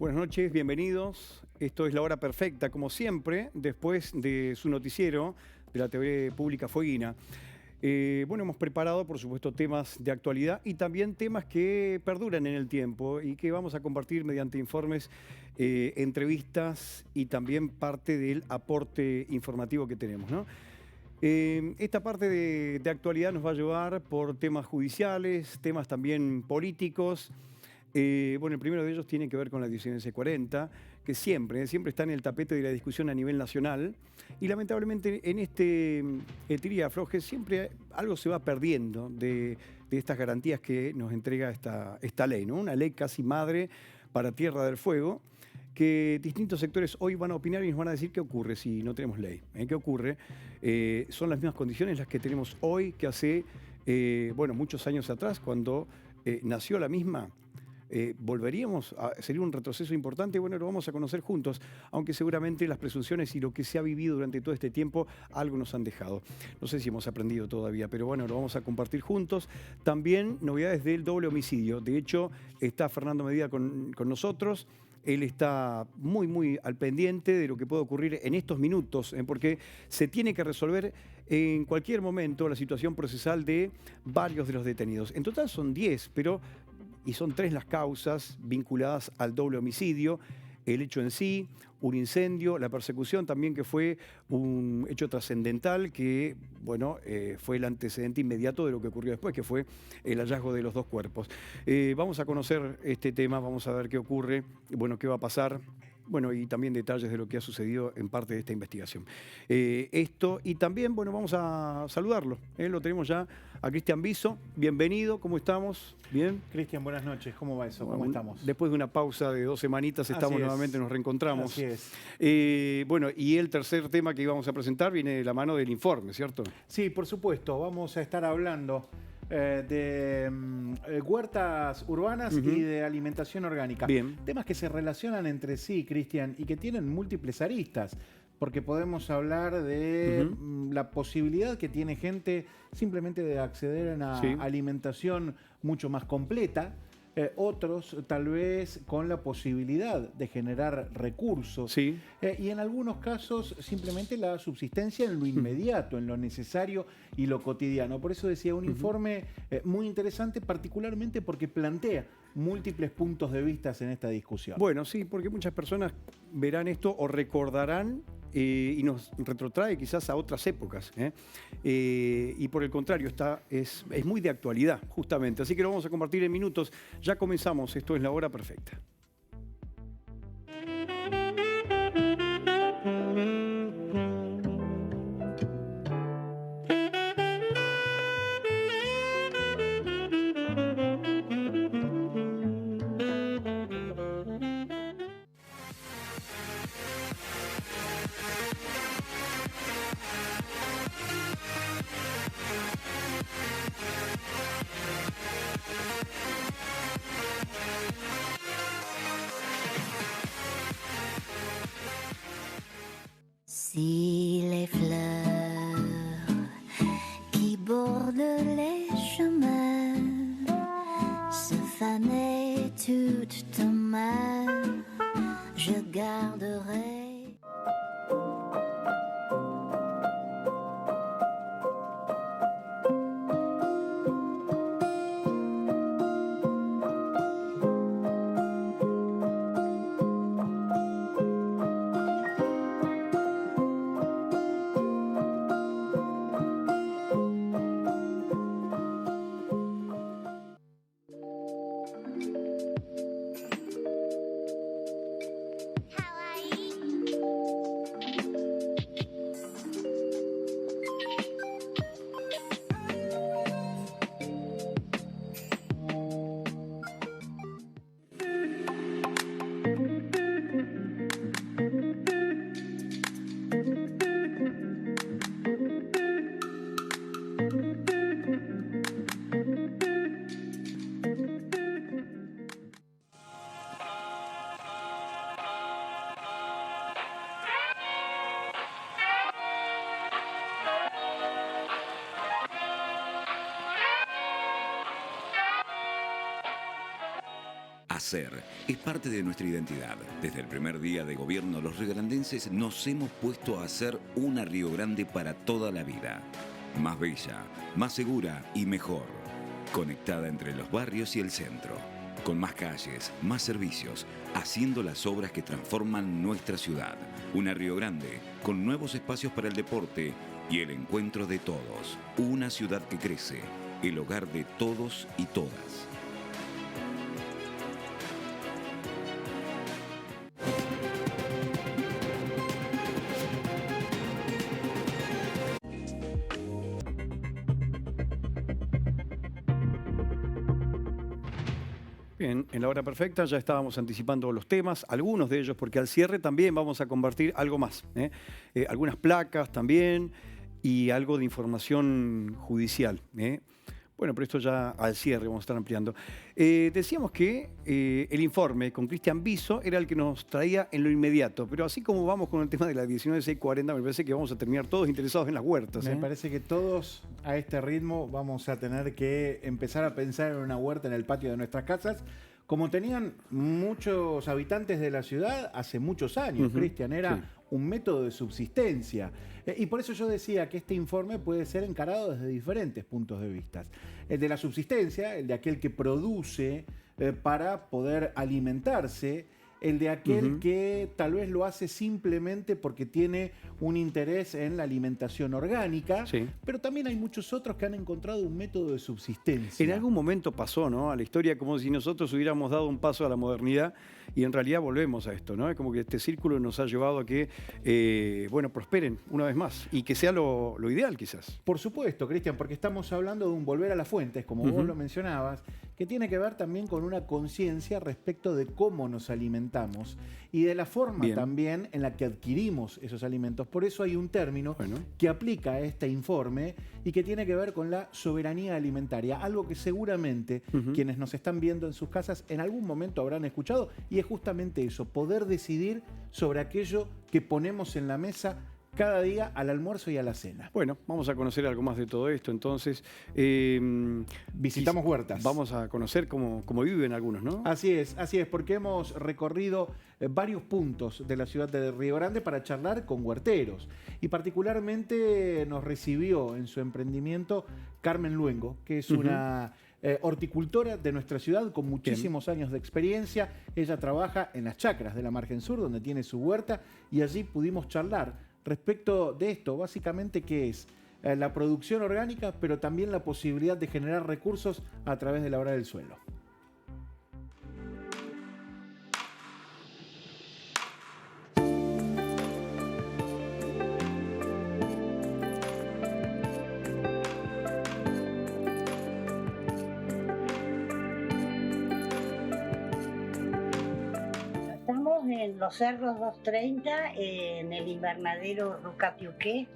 Buenas noches, bienvenidos. Esto es La Hora Perfecta, como siempre, después de su noticiero de la TV pública Fueguina. Bueno, hemos preparado, por supuesto, temas de actualidad y también temas que perduran en el tiempo y que vamos a compartir mediante informes, entrevistas y también parte del aporte informativo que tenemos, ¿no? Esta parte de actualidad nos va a llevar por temas judiciales, temas también políticos. Bueno, el primero de ellos tiene que ver con la 1940, que siempre está en el tapete de la discusión a nivel nacional. Y lamentablemente en este tira y afloje siempre algo se va perdiendo de estas garantías que nos entrega esta ley, ¿no? Una ley casi madre para Tierra del Fuego, que distintos sectores hoy van a opinar y nos van a decir qué ocurre si no tenemos ley. ¿Qué ocurre? Son las mismas condiciones las que tenemos hoy que hace, bueno, muchos años atrás, cuando nació la misma. ¿Volveríamos? ¿Sería un retroceso importante? Bueno, lo vamos a conocer juntos, aunque seguramente las presunciones y lo que se ha vivido durante todo este tiempo algo nos han dejado. No sé si hemos aprendido todavía, pero bueno, lo vamos a compartir juntos. También novedades del doble homicidio. De hecho, está Fernando Medina con nosotros. Él está muy al pendiente de lo que puede ocurrir en estos minutos, porque se tiene que resolver en cualquier momento la situación procesal de varios de los detenidos. En total son 10, y son 3 las causas vinculadas al doble homicidio: el hecho en sí, un incendio, la persecución también, que fue un hecho trascendental que, bueno, fue el antecedente inmediato de lo que ocurrió después, que fue el hallazgo de los 2 cuerpos. Vamos a conocer este tema, vamos a ver qué ocurre, bueno, qué va a pasar. Bueno, y también detalles de lo que ha sucedido en parte de esta investigación. Esto, y también, bueno, vamos a saludarlo. Lo tenemos ya a Cristian Viso. Bienvenido, ¿cómo estamos? ¿Bien? Cristian, buenas noches. ¿Cómo va eso? ¿Cómo estamos? Después de una pausa de 2 semanitas estamos nuevamente, nos reencontramos. Así es. Bueno, y el tercer tema que íbamos a presentar viene de la mano del informe, ¿cierto? Sí, por supuesto. Vamos a estar hablando de huertas urbanas y de alimentación orgánica. Bien. Temas que se relacionan entre sí, Cristian, y que tienen múltiples aristas, porque podemos hablar de la posibilidad que tiene gente simplemente de acceder a una alimentación mucho más completa. Otros tal vez con la posibilidad de generar recursos y en algunos casos simplemente la subsistencia en lo inmediato, en lo necesario y lo cotidiano. Por eso decía, un informe muy interesante, particularmente porque plantea múltiples puntos de vista en esta discusión. Bueno, sí, porque muchas personas verán esto o recordarán y nos retrotrae quizás a otras épocas. Y por el contrario, es muy de actualidad, justamente. Así que lo vamos a compartir en minutos. Ya comenzamos, esto es La Hora Perfecta. Si les fleurs qui bordent les chemins se fanaient toutes en main, je garderai. Hacer es parte de nuestra identidad. Desde el primer día de gobierno, los riograndenses nos hemos puesto a hacer una Río Grande para toda la vida. Más bella, más segura y mejor. Conectada entre los barrios y el centro. Con más calles, más servicios, haciendo las obras que transforman nuestra ciudad. Una Río Grande con nuevos espacios para el deporte y el encuentro de todos. Una ciudad que crece, el hogar de todos y todas. Bien, en la hora perfecta ya estábamos anticipando los temas, algunos de ellos, porque al cierre también vamos a compartir algo más. Algunas placas también y algo de información judicial. Bueno, pero esto ya al cierre vamos a estar ampliando. Decíamos que el informe con Cristian Viso era el que nos traía en lo inmediato, pero así como vamos con el tema de la 19640, me parece que vamos a terminar todos interesados en las huertas. Me parece que todos a este ritmo vamos a tener que empezar a pensar en una huerta en el patio de nuestras casas, como tenían muchos habitantes de la ciudad hace muchos años. Cristian, era sí, un método de subsistencia. Y por eso yo decía que este informe puede ser encarado desde diferentes puntos de vista. El de la subsistencia, el de aquel que produce para poder alimentarse, el de aquel que tal vez lo hace simplemente porque tiene un interés en la alimentación orgánica, sí. pero también hay muchos otros que han encontrado un método de subsistencia. En algún momento pasó, ¿no?, a la historia, como si nosotros hubiéramos dado un paso a la modernidad y en realidad volvemos a esto, ¿no? Es como que este círculo nos ha llevado a que, bueno, prosperen una vez más y que sea lo ideal quizás. Por supuesto, Cristian, porque estamos hablando de un volver a las fuentes, como vos lo mencionabas, que tiene que ver también con una conciencia respecto de cómo nos alimentamos y de la forma también en la que adquirimos esos alimentos. Por eso hay un término que aplica a este informe y que tiene que ver con la soberanía alimentaria, algo que seguramente quienes nos están viendo en sus casas en algún momento habrán escuchado, y es justamente eso, poder decidir sobre aquello que ponemos en la mesa cada día al almuerzo y a la cena. Bueno, vamos a conocer algo más de todo esto, entonces. Visitamos huertas. Vamos a conocer cómo viven algunos, ¿no? Así es, porque hemos recorrido varios puntos de la ciudad de Río Grande para charlar con huerteros. Y particularmente nos recibió en su emprendimiento Carmen Luengo, que es una horticultora de nuestra ciudad con muchísimos años de experiencia. Ella trabaja en las chacras de la margen sur, donde tiene su huerta, y allí pudimos charlar respecto de esto, básicamente, que es la producción orgánica, pero también la posibilidad de generar recursos a través de la obra del suelo. Estamos en los Cerros 230, en el invernadero Rucapiuqué,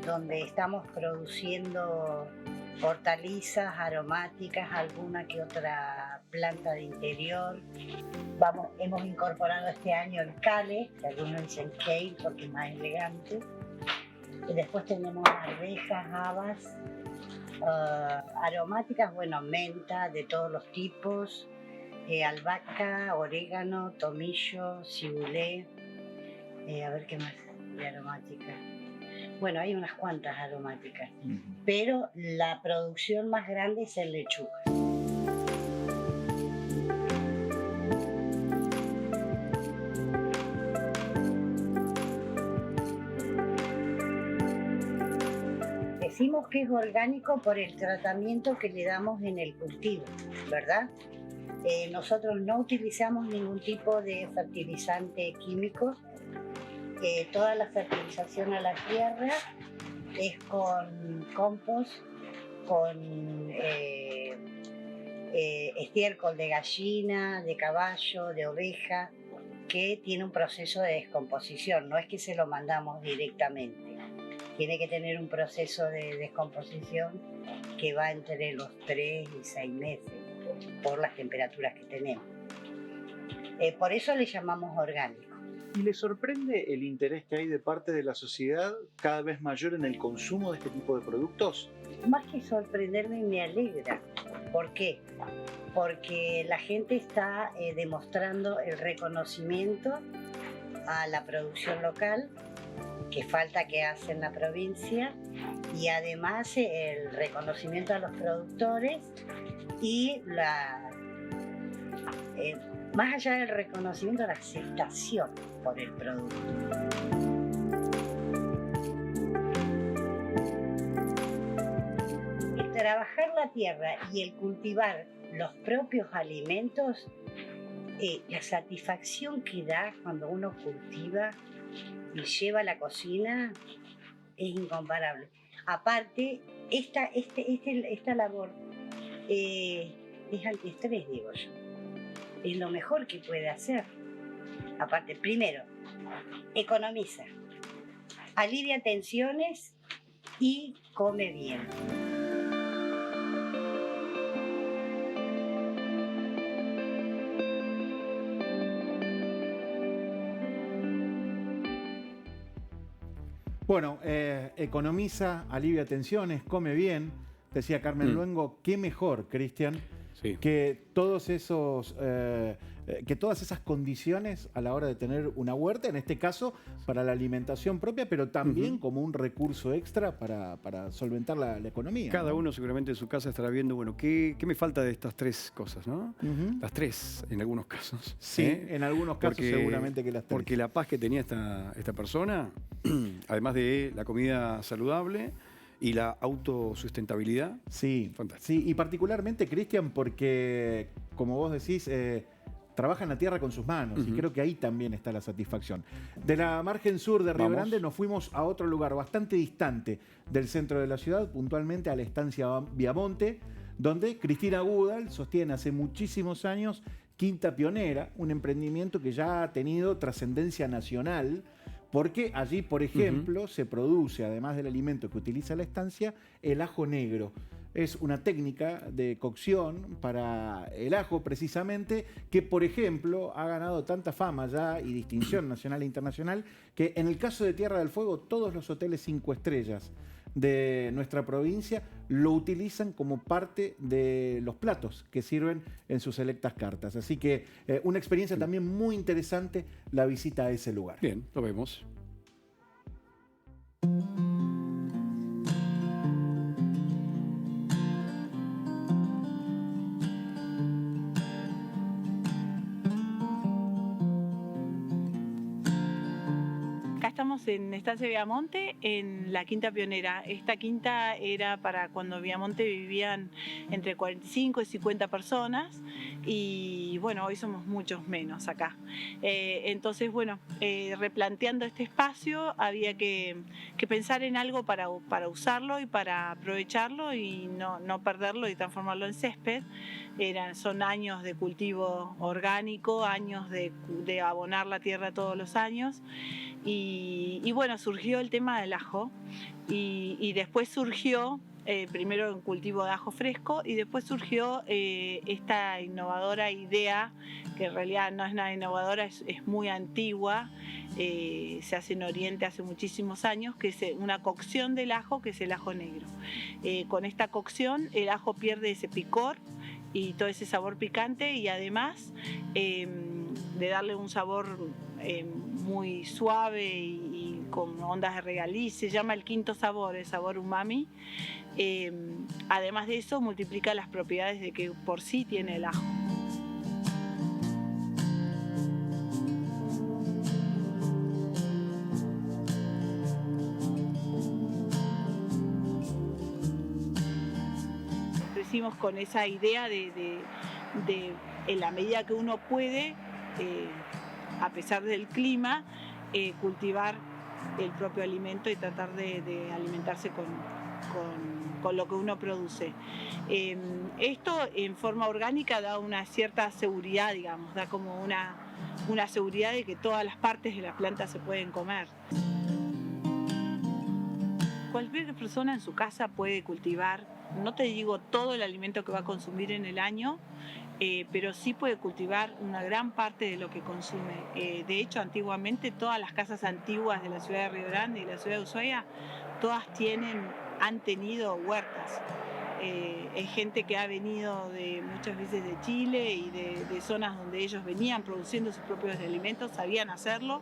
donde estamos produciendo hortalizas aromáticas, alguna que otra planta de interior. Hemos incorporado este año el kale, que algunos dicen kale porque es más elegante. Y después tenemos arvejas, habas, aromáticas, bueno, menta de todos los tipos, albahaca, orégano, tomillo, cibulé, a ver qué más de aromática. Bueno, hay unas cuantas aromáticas, pero la producción más grande es el lechuga. Decimos que es orgánico por el tratamiento que le damos en el cultivo, ¿verdad? Nosotros no utilizamos ningún tipo de fertilizante químico. Toda la fertilización a la tierra es con compost, con estiércol de gallina, de caballo, de oveja, que tiene un proceso de descomposición. No es que se lo mandamos directamente. Tiene que tener un proceso de descomposición que va entre los 3 y 6 meses por las temperaturas que tenemos. Por eso le llamamos orgánico. ¿Y le sorprende el interés que hay de parte de la sociedad cada vez mayor en el consumo de este tipo de productos? Más que sorprenderme, me alegra, ¿Por qué? Porque la gente está demostrando el reconocimiento a la producción local, que falta que hace en la provincia, y además el reconocimiento a los productores y más allá del reconocimiento, la aceptación por el producto. El trabajar la tierra y el cultivar los propios alimentos, la satisfacción que da cuando uno cultiva y lleva a la cocina es incomparable. Aparte, esta labor es antiestrés, digo yo. Es lo mejor que puede hacer. Aparte, primero, economiza, alivia tensiones y come bien. Bueno, economiza, alivia tensiones, come bien. Decía Carmen Luengo, qué mejor, Cristian, Sí. que todas esas condiciones a la hora de tener una huerta, en este caso para la alimentación propia, pero también como un recurso extra para solventar la economía. Cada ¿no? uno seguramente en su casa estará viendo, bueno, ¿qué me falta de estas tres cosas, no? Las tres, en algunos casos. Sí, en algunos casos seguramente que las tres. Porque la paz que tenía esta persona, además de la comida saludable y la autosustentabilidad. Sí, Fantástico. sí, y particularmente, Cristian, porque, como vos decís, trabaja en la tierra con sus manos y creo que ahí también está la satisfacción. De la margen sur de Río Grande nos fuimos a otro lugar bastante distante del centro de la ciudad, puntualmente a la estancia Viamonte, donde Cristina Gudal sostiene hace muchísimos años Quinta Pionera, un emprendimiento que ya ha tenido trascendencia nacional, porque allí, por ejemplo, se produce, además del alimento que utiliza la estancia, el ajo negro. Es una técnica de cocción para el ajo, precisamente, que, por ejemplo, ha ganado tanta fama ya y distinción nacional e internacional, que en el caso de Tierra del Fuego, todos los hoteles 5 estrellas de nuestra provincia lo utilizan como parte de los platos que sirven en sus selectas cartas. Así que una experiencia también muy interesante la visita a ese lugar. Bien, lo vemos. Estamos en Estancia Viamonte, en la Quinta Pionera. Esta quinta era para cuando en Viamonte vivían entre 45 y 50 personas y bueno, hoy somos muchos menos acá. Entonces, bueno, replanteando este espacio había que pensar en algo para usarlo y para aprovecharlo y no perderlo y transformarlo en césped. Son años de cultivo orgánico, años de abonar la tierra todos los años. Y bueno, surgió el tema del ajo y después surgió, primero en cultivo de ajo fresco y después surgió esta innovadora idea, que en realidad no es nada innovadora, es muy antigua, se hace en Oriente hace muchísimos años, que es una cocción del ajo, que es el ajo negro. Con esta cocción el ajo pierde ese picor y todo ese sabor picante y además de darle un sabor muy suave y con ondas de regaliz, se llama el quinto sabor, el sabor umami. Además de eso, multiplica las propiedades de que por sí tiene el ajo. Crecimos con esa idea de en la medida que uno puede, a pesar del clima, cultivar el propio alimento y tratar de alimentarse con lo que uno produce. Esto en forma orgánica da una cierta seguridad, digamos, da como una seguridad de que todas las partes de la planta se pueden comer. Cualquier persona en su casa puede cultivar, no te digo todo el alimento que va a consumir en el año, pero sí puede cultivar una gran parte de lo que consume. De hecho, antiguamente todas las casas antiguas de la ciudad de Río Grande y la ciudad de Ushuaia, todas han tenido huertas. es gente que ha venido muchas veces de Chile y de zonas donde ellos venían produciendo sus propios alimentos, sabían hacerlo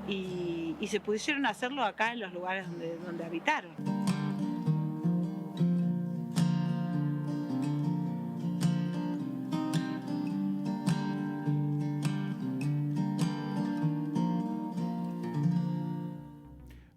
y se pudieron hacerlo acá en los lugares donde habitaron.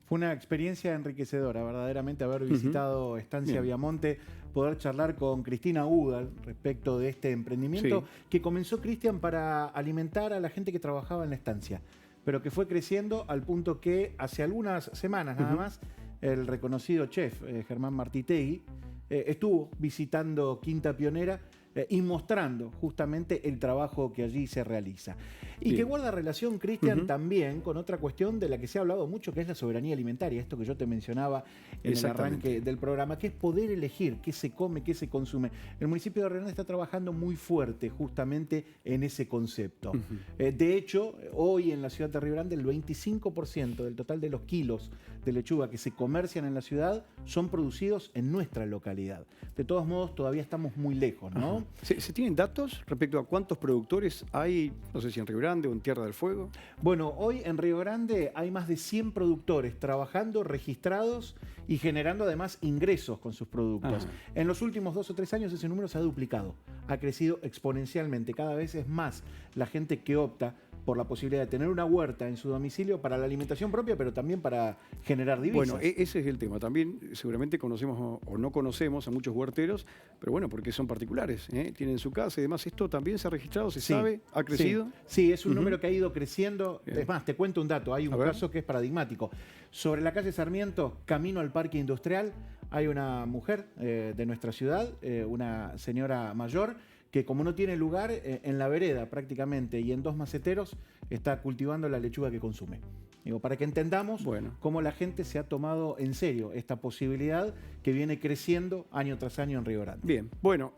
Fue una experiencia enriquecedora, verdaderamente, haber visitado Estancia Viamonte, poder charlar con Cristina Udall respecto de este emprendimiento que comenzó, Cristian, para alimentar a la gente que trabajaba en la estancia, pero que fue creciendo al punto que hace algunas semanas nada más el reconocido chef Germán Martitegui estuvo visitando Quinta Pionera y mostrando justamente el trabajo que allí se realiza. Y que guarda relación, Cristian, también con otra cuestión de la que se ha hablado mucho, que es la soberanía alimentaria, esto que yo te mencionaba en el arranque del programa, que es poder elegir qué se come, qué se consume. El municipio de Río Grande está trabajando muy fuerte justamente en ese concepto. De hecho, hoy en la ciudad de Río Grande el 25% del total de los kilos de lechuga que se comercian en la ciudad son producidos en nuestra localidad. De todos modos, todavía estamos muy lejos, ¿no? ¿Se tienen datos respecto a cuántos productores hay, no sé si en Río Grande o en Tierra del Fuego? Bueno, hoy en Río Grande hay más de 100 productores trabajando, registrados y generando además ingresos con sus productos. En los últimos 2 o 3 años ese número se ha duplicado, ha crecido exponencialmente. Cada vez es más la gente que opta por la posibilidad de tener una huerta en su domicilio para la alimentación propia, pero también para generar divisas. Bueno, ese es el tema. También seguramente conocemos o no conocemos a muchos huerteros, pero bueno, porque son particulares, tienen su casa y demás. ¿Esto también se ha registrado? ¿Se sabe? ¿Ha crecido? Sí, es un número que ha ido creciendo. Es más, te cuento un dato. Hay un caso que es paradigmático. Sobre la calle Sarmiento, camino al Parque Industrial, hay una mujer de nuestra ciudad, una señora mayor, que como no tiene lugar, en la vereda prácticamente y en 2 maceteros está cultivando la lechuga que consume. Digo, para que entendamos cómo la gente se ha tomado en serio esta posibilidad que viene creciendo año tras año en Río Grande. Bien, bueno,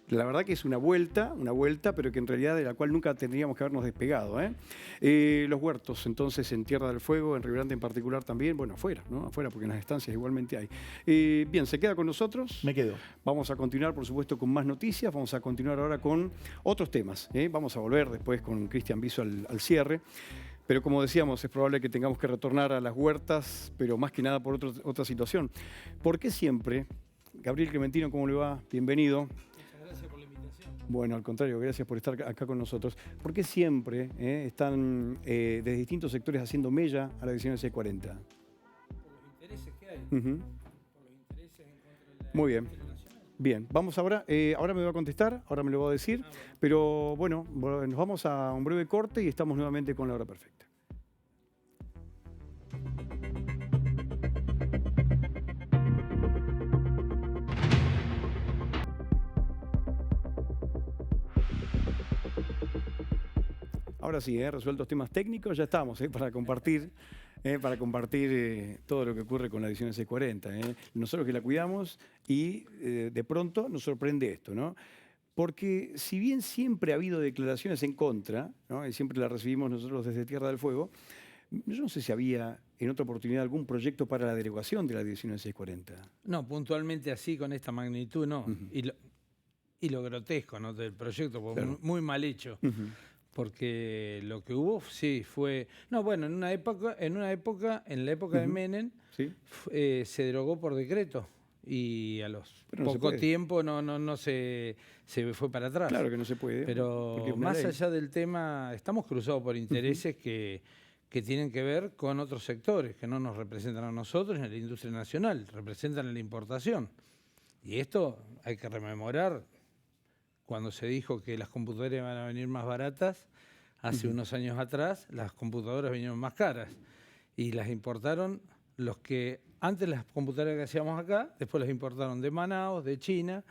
la verdad que es una vuelta, pero que en realidad de la cual nunca tendríamos que habernos despegado. Los huertos, entonces, en Tierra del Fuego, en Río Grande en particular también, bueno, afuera, ¿no? Afuera, porque en las estancias igualmente hay. Bien, ¿se queda con nosotros? Me quedo. Vamos a continuar, por supuesto, con más noticias. Vamos a continuar ahora con otros temas. Vamos a volver después con Cristian Viso al cierre. Pero como decíamos, es probable que tengamos que retornar a las huertas, pero más que nada por otra situación. ¿Por qué siempre? Gabriel Clementino, ¿cómo le va? Bienvenido. Bueno, al contrario, gracias por estar acá con nosotros. ¿Por qué siempre están desde distintos sectores haciendo mella a la edición C40? Por los intereses que hay. Por los intereses en contra de la Muy bien. Bien, vamos ahora me va a contestar, ahora me lo va a decir, pero bueno, nos vamos a un breve corte y estamos nuevamente con la hora perfecta. Ahora sí, resueltos temas técnicos, ya estamos para compartir todo lo que ocurre con la edición C40. Nosotros que la cuidamos y de pronto nos sorprende esto, ¿no? Porque si bien siempre ha habido declaraciones en contra, ¿no? Y siempre las recibimos nosotros desde Tierra del Fuego, yo no sé si había en otra oportunidad algún proyecto para la derogación de la edición C40. No, puntualmente así, con esta magnitud, no. Y lo grotesco, ¿no? Del proyecto, claro. Muy mal hecho. Porque lo que hubo, sí, fue... No, bueno, en la época de Menem, se derogó por decreto y a los poco tiempo no se fue para atrás. Claro que no se puede. Pero más allá del tema, estamos cruzados por intereses que tienen que ver con otros sectores, que no nos representan a nosotros en la industria nacional, representan la importación. Y esto hay que rememorar. Cuando se dijo que las computadoras iban a venir más baratas, hace unos años atrás, las computadoras vinieron más caras. Y las importaron los que, antes las computadoras que hacíamos acá, después las importaron de Manaos, de China,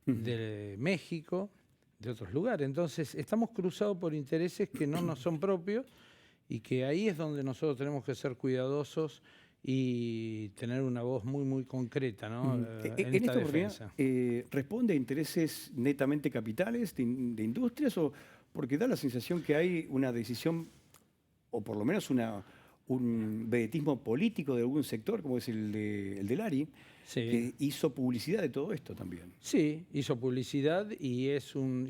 de México, de otros lugares. Entonces, estamos cruzados por intereses que no nos son propios y que ahí es donde nosotros tenemos que ser cuidadosos y tener una voz muy, muy concreta, ¿no? En esta defensa. ¿Responde a intereses netamente capitales de industrias o porque da la sensación que hay una decisión o por lo menos un vedetismo político de algún sector, como es el de Lari, que hizo publicidad de todo esto también. Sí, hizo publicidad y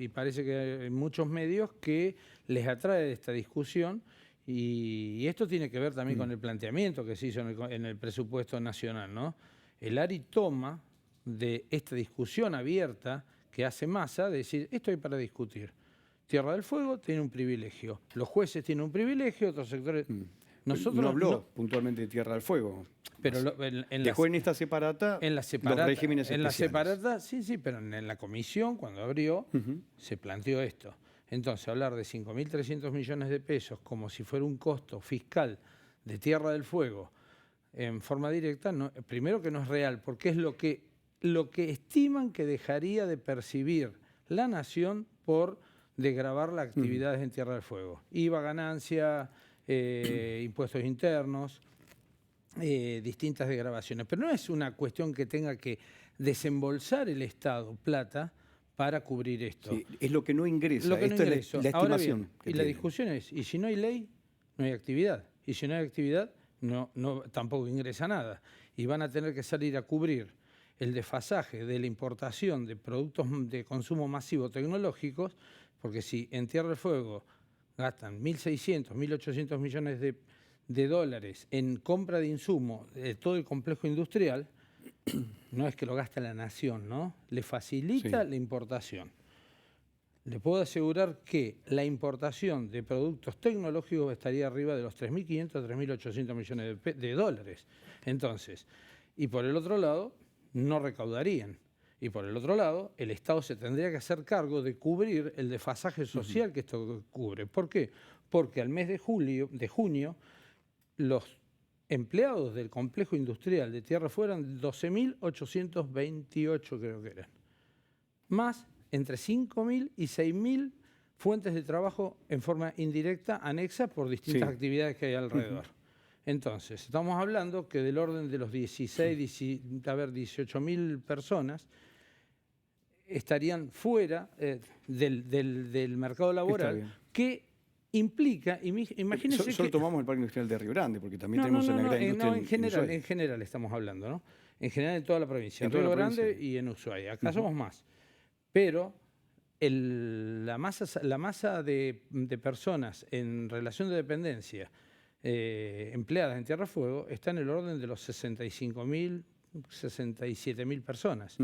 parece que hay muchos medios que les atrae esta discusión y esto tiene que ver también con el planteamiento que se hizo en el presupuesto nacional, ¿no? El ARI toma de esta discusión abierta que hace Massa, de decir, esto hay para discutir. Tierra del Fuego tiene un privilegio, los jueces tienen un privilegio, otros sectores... Nosotros no habló puntualmente de Tierra del Fuego. Pero dejó en esta separata, los regímenes especiales. En la separata, sí, pero en la comisión, cuando abrió, se planteó esto. Entonces, hablar de 5.300 millones de pesos como si fuera un costo fiscal de Tierra del Fuego en forma directa, primero que no es real, porque es lo que estiman que dejaría de percibir la nación por desgravar las actividades en Tierra del Fuego. IVA, ganancia... impuestos internos, distintas desgravaciones. Pero no es una cuestión que tenga que desembolsar el Estado plata para cubrir esto. Sí, es lo que no ingresa. Esto es la Ahora estimación. Bien, y la discusión es, ¿y si no hay ley? No hay actividad. Y si no hay actividad, tampoco ingresa nada. Y van a tener que salir a cubrir el desfasaje de la importación de productos de consumo masivo tecnológicos, porque si en Tierra del Fuego gastan 1.600, 1.800 millones de dólares en compra de insumos de todo el complejo industrial, no es que lo gasta la nación, ¿no? Le facilita la importación. Le puedo asegurar que la importación de productos tecnológicos estaría arriba de los 3.500 a 3.800 millones de dólares. Entonces, y por el otro lado, no recaudarían. Y por el otro lado, el Estado se tendría que hacer cargo de cubrir el desfasaje social que esto cubre. ¿Por qué? Porque al mes de junio, los empleados del complejo industrial de Tierra fueran 12.828, creo que eran. Más entre 5.000 y 6.000 fuentes de trabajo en forma indirecta anexa por distintas actividades que hay alrededor. Entonces, estamos hablando que del orden de los 18.000 personas estarían fuera del mercado laboral, que implica, imagínense Solo tomamos el Parque Industrial de Río Grande, porque también tenemos una gran industria en general estamos hablando, ¿no? En general en toda la provincia, en Río Grande y en Ushuaia. Acá somos más. Pero la masa de personas en relación de dependencia empleadas en Tierra del Fuego está en el orden de los 65.000, 67.000 personas.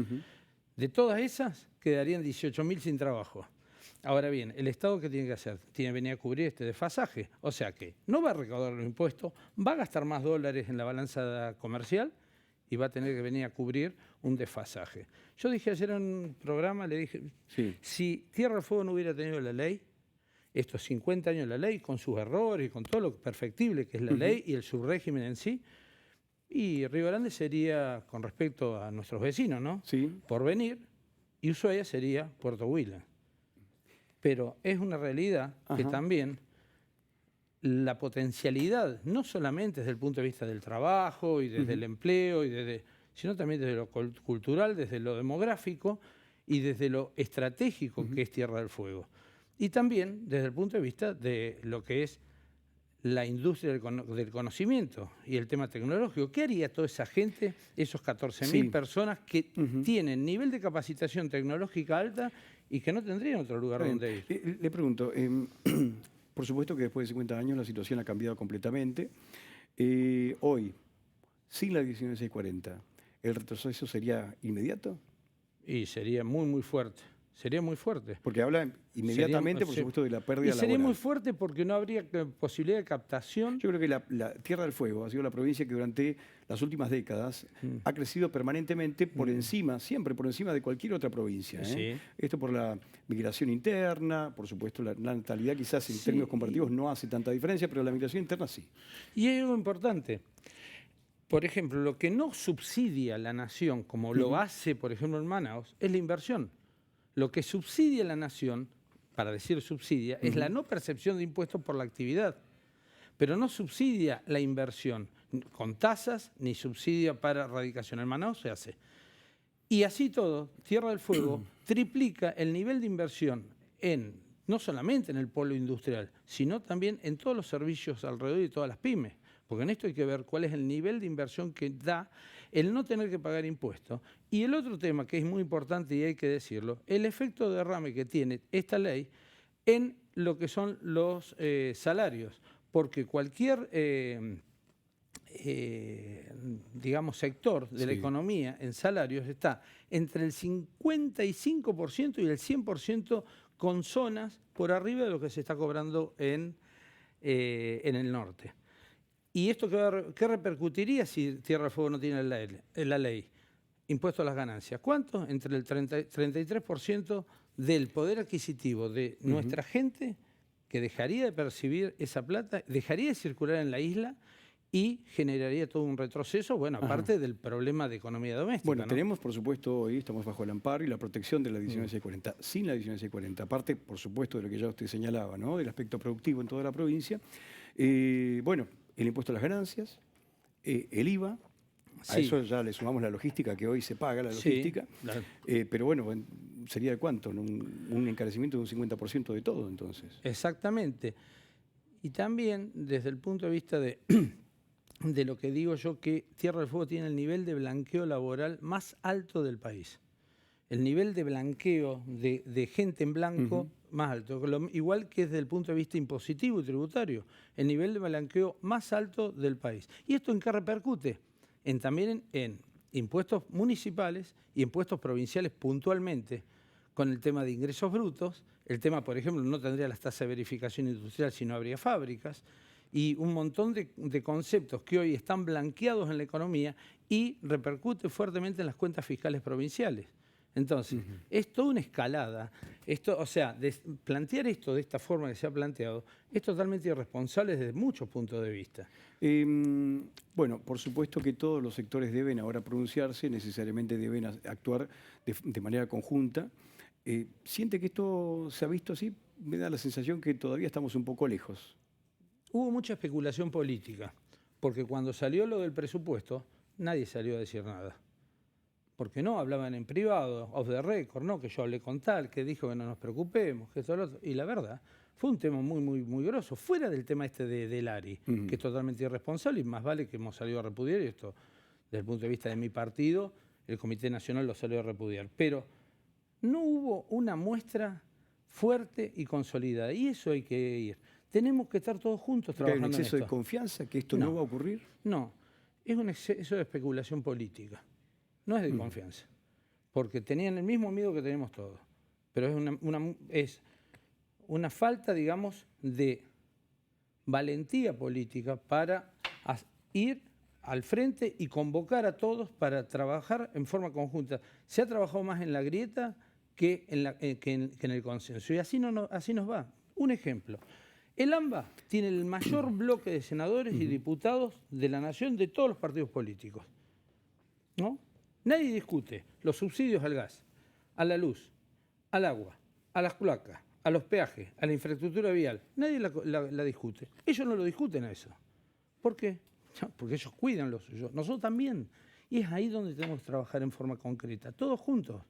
De todas esas, quedarían 18.000 sin trabajo. Ahora bien, ¿el Estado qué tiene que hacer? Tiene que venir a cubrir este desfasaje. O sea que no va a recaudar los impuestos, va a gastar más dólares en la balanza comercial y va a tener que venir a cubrir un desfasaje. Yo dije ayer en un programa, le dije, si Tierra del Fuego no hubiera tenido la ley, estos 50 años de la ley, con sus errores y con todo lo perfectible que es la ley y el subrégimen en sí, y Río Grande sería, con respecto a nuestros vecinos, ¿no? Porvenir, y Ushuaia sería Puerto William. Pero es una realidad que también la potencialidad, no solamente desde el punto de vista del trabajo y desde el empleo, sino también desde lo cultural, desde lo demográfico y desde lo estratégico que es Tierra del Fuego. Y también desde el punto de vista de lo que es la industria del conocimiento y el tema tecnológico. ¿Qué haría toda esa gente, esos 14.000 personas que tienen nivel de capacitación tecnológica alta y que no tendrían otro lugar donde ir? Le pregunto, por supuesto que después de 50 años la situación ha cambiado completamente. Hoy, sin la 1940, ¿el retroceso sería inmediato? Y sería muy, muy fuerte. Sería muy fuerte. Porque habla inmediatamente, por supuesto, de la pérdida laboral. Sería muy fuerte porque no habría posibilidad de captación. Yo creo que la Tierra del Fuego ha sido la provincia que durante las últimas décadas ha crecido permanentemente por encima, siempre por encima de cualquier otra provincia. Esto por la migración interna, por supuesto la natalidad quizás en términos comparativos no hace tanta diferencia, pero la migración interna sí. Y hay algo importante. Por ejemplo, lo que no subsidia la nación, como lo hace, por ejemplo, en Manaos, es la inversión. Lo que subsidia la nación, para decir subsidia, es la no percepción de impuestos por la actividad, pero no subsidia la inversión con tasas ni subsidia para radicación. En Manaos se hace. Y así todo, Tierra del Fuego triplica el nivel de inversión no solamente en el polo industrial, sino también en todos los servicios alrededor y todas las pymes. porque en esto hay que ver cuál es el nivel de inversión que da el no tener que pagar impuestos. Y el otro tema que es muy importante y hay que decirlo, el efecto de derrame que tiene esta ley en lo que son los salarios, porque cualquier digamos, sector de la economía en salarios está entre el 55% y el 100% con zonas por arriba de lo que se está cobrando en el norte. ¿Y esto qué repercutiría si Tierra del Fuego no tiene la ley? Impuesto a las ganancias. ¿Cuánto? Entre el 33% del poder adquisitivo de nuestra gente que dejaría de percibir esa plata, dejaría de circular en la isla y generaría todo un retroceso, bueno, aparte del problema de economía doméstica. Bueno, ¿no? tenemos, por supuesto, hoy estamos bajo el amparo y la protección de la 19640. Sin la 19640, aparte, por supuesto, de lo que ya usted señalaba, ¿no? Del aspecto productivo en toda la provincia. Bueno, el impuesto a las ganancias, el IVA. A eso ya le sumamos la logística, que hoy se paga la logística. Claro. Pero bueno, ¿sería de cuánto? Un encarecimiento de un 50% de todo, entonces. Exactamente. Y también, desde el punto de vista de lo que digo yo, que Tierra del Fuego tiene el nivel de blanqueo laboral más alto del país. El nivel de blanqueo de gente en blanco más alto. Igual que desde el punto de vista impositivo y tributario. El nivel de blanqueo más alto del país. ¿Y esto en qué repercute? También en impuestos municipales y impuestos provinciales puntualmente, con el tema de ingresos brutos. El tema, por ejemplo, no tendría las tasas de verificación industrial si no habría fábricas. Y un montón de conceptos que hoy están blanqueados en la economía y repercute fuertemente en las cuentas fiscales provinciales. Entonces, es toda una escalada. Plantear esto de esta forma que se ha planteado es totalmente irresponsable desde muchos puntos de vista. Bueno, por supuesto que todos los sectores deben ahora pronunciarse, necesariamente deben actuar de manera conjunta. ¿Siente que esto se ha visto así? Me da la sensación que todavía estamos un poco lejos. Hubo mucha especulación política, porque cuando salió lo del presupuesto, nadie salió a decir nada. Porque no, hablaban en privado, off the record, no, que yo hablé con tal, que dijo que no nos preocupemos, que esto lo otro. Y la verdad, fue un tema muy grosso, fuera del tema del ARI, que es totalmente irresponsable y más vale que hemos salido a repudiar, y esto, desde el punto de vista de mi partido, el Comité Nacional lo salió a repudiar. Pero no hubo una muestra fuerte y consolidada, y eso hay que ir. Tenemos que estar todos juntos trabajando en esto. ¿Hay un exceso de confianza que esto no va a ocurrir? No, es un exceso de especulación política. No es de confianza, porque tenían el mismo miedo que tenemos todos, pero es una falta, digamos, de valentía política para ir al frente y convocar a todos para trabajar en forma conjunta. Se ha trabajado más en la grieta que en el consenso, y así nos va. Un ejemplo. El AMBA tiene el mayor bloque de senadores y diputados de la nación de todos los partidos políticos, ¿no? Nadie discute los subsidios al gas, a la luz, al agua, a las cloacas, a los peajes, a la infraestructura vial. Nadie la discute. Ellos no lo discuten a eso. ¿Por qué? Porque ellos cuidan lo suyo. Nosotros también. Y es ahí donde tenemos que trabajar en forma concreta, todos juntos.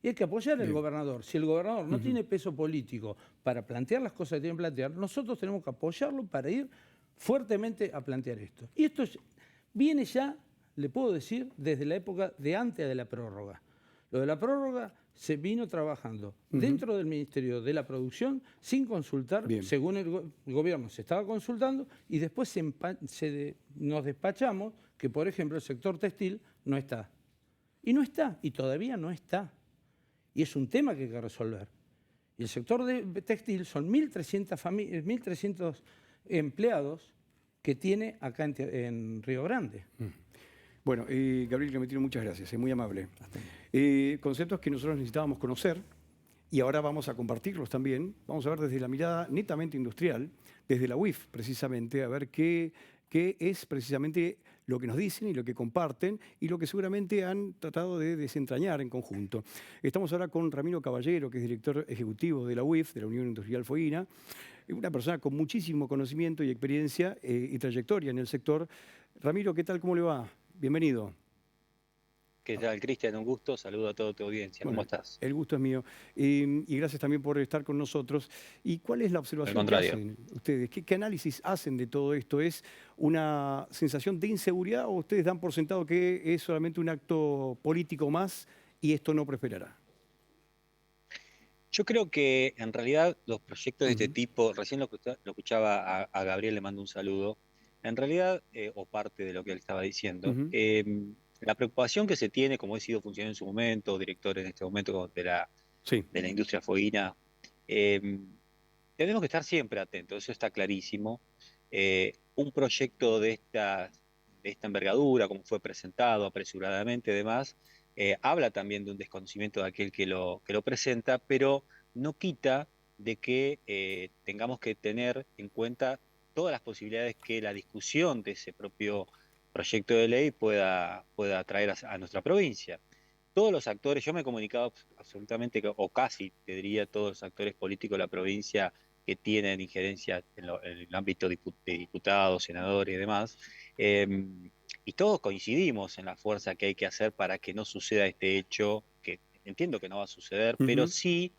Y hay que apoyar al gobernador. Si el gobernador no tiene peso político para plantear las cosas que tiene que plantear, nosotros tenemos que apoyarlo para ir fuertemente a plantear esto. Y esto viene ya, le puedo decir, desde la época de antes de la prórroga. Lo de la prórroga se vino trabajando dentro del Ministerio de la Producción sin consultar, según el gobierno se estaba consultando, y después nos despachamos que, por ejemplo, el sector textil no está. Y no está, y todavía no está. Y es un tema que hay que resolver. Y el sector de textil son 1.300 empleados que tiene acá en Río Grande. Bueno, Gabriel Clementino, muchas gracias, es muy amable. Conceptos que nosotros necesitábamos conocer y ahora vamos a compartirlos también. Vamos a ver desde la mirada netamente industrial, desde la UIF precisamente, a ver qué es precisamente lo que nos dicen y lo que comparten y lo que seguramente han tratado de desentrañar en conjunto. Estamos ahora con Ramiro Caballero, que es director ejecutivo de la UIF, de la Unión Industrial Fueguina, una persona con muchísimo conocimiento y experiencia y trayectoria en el sector. Ramiro, ¿qué tal? ¿Cómo le va? Bienvenido. ¿Qué tal, Cristian? Un gusto. Saludo a toda tu audiencia. Bueno, ¿Cómo estás? el gusto es mío. Y gracias también por estar con nosotros. ¿Y cuál es la Al observación que contrario. hacen ustedes? ¿Qué análisis hacen de todo esto? ¿Es una sensación de inseguridad o ustedes dan por sentado que es solamente un acto político más y esto no prosperará? Yo creo que en realidad los proyectos de este Ujú, tipo, recién lo escuchaba a Gabriel, le mando un saludo, en realidad, o parte de lo que él estaba diciendo, ujú, la preocupación que se tiene, como he sido funcionario en su momento, director en este momento sí. de la industria fueguina, eh, tenemos que estar siempre atentos, eso está clarísimo. Un proyecto de esta envergadura, como fue presentado apresuradamente, además, habla también de un desconocimiento de aquel que lo presenta, pero no quita de que tengamos que tener en cuenta todas las posibilidades que la discusión de ese propio proyecto de ley pueda traer a nuestra provincia. Todos los actores, yo me he comunicado absolutamente, o casi, te diría, todos los actores políticos de la provincia que tienen injerencia en el ámbito de diputados, senadores y demás, eh, y todos coincidimos en la fuerza que hay que hacer para que no suceda este hecho, que entiendo que no va a suceder, pero Ujú, sí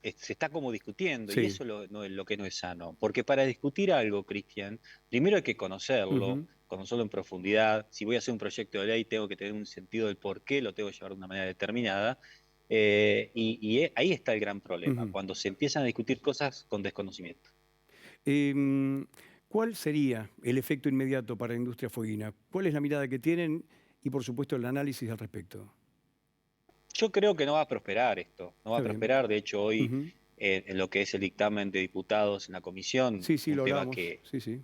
se está como discutiendo, y sí. eso no es lo que no es sano. Porque para discutir algo, Cristian, primero hay que conocerlo, Ujú, conocerlo en profundidad. Si voy a hacer un proyecto de ley, tengo que tener un sentido del por qué lo tengo que llevar de una manera determinada. Ahí está el gran problema, ujú. cuando se empiezan a discutir cosas con desconocimiento. Em, ¿Cuál sería el efecto inmediato para la industria fueguina? ¿Cuál es la mirada que tienen y, por supuesto, el análisis al respecto? Yo creo que no va a prosperar esto, no va a Está bien. prosperar. De hecho, hoy Ujú. en lo que es el dictamen de diputados en la comisión, Sí, sí, un lo tema hablamos. que Sí, sí.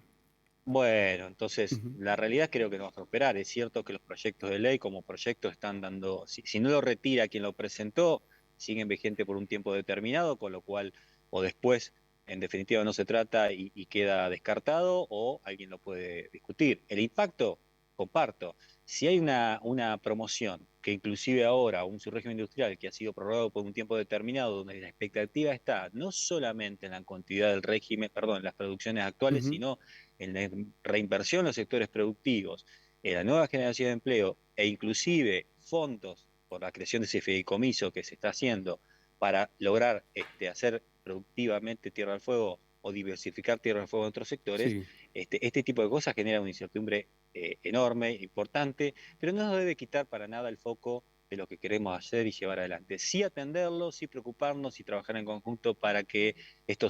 bueno, entonces Ujú, la realidad creo que no va a prosperar. Es cierto que los proyectos de ley como proyectos están dando, si no lo retira quien lo presentó, siguen vigente por un tiempo determinado, con lo cual o después en definitiva no se trata y queda descartado o alguien lo puede discutir. El impacto, comparto. Si hay una promoción que inclusive ahora un subrégimen industrial que ha sido prorrogado por un tiempo determinado, donde la expectativa está no solamente en la cantidad del régimen, perdón, en las producciones actuales, ujú. sino en la reinversión en los sectores productivos, en la nueva generación de empleo e inclusive fondos por la creación de ese fideicomiso que se está haciendo para lograr hacer productivamente Tierra del Fuego o diversificar Tierra del Fuego en otros sectores, Sí. este tipo de cosas genera una incertidumbre enorme, importante, pero no nos debe quitar para nada el foco de lo que queremos hacer y llevar adelante. Sí atenderlo, sí preocuparnos y trabajar en conjunto para que esto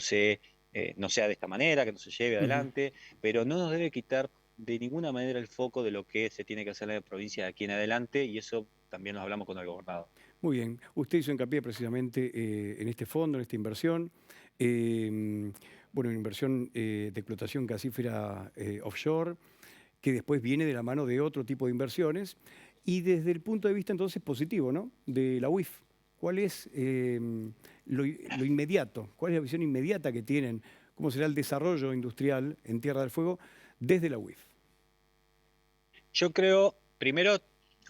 no sea de esta manera, que no se lleve Ujú. adelante, pero no nos debe quitar de ninguna manera el foco de lo que se tiene que hacer en la provincia de aquí en adelante, y eso también nos hablamos con el gobernador. Muy bien. Usted hizo hincapié precisamente en este fondo, en esta inversión. Em, bueno, una inversión de explotación gasífera offshore, que después viene de la mano de otro tipo de inversiones. Y desde el punto de vista entonces positivo, ¿no? De la UIF. ¿Cuál es lo inmediato? ¿Cuál es la visión inmediata que tienen? ¿Cómo será el desarrollo industrial en Tierra del Fuego desde la UIF? Yo creo, primero,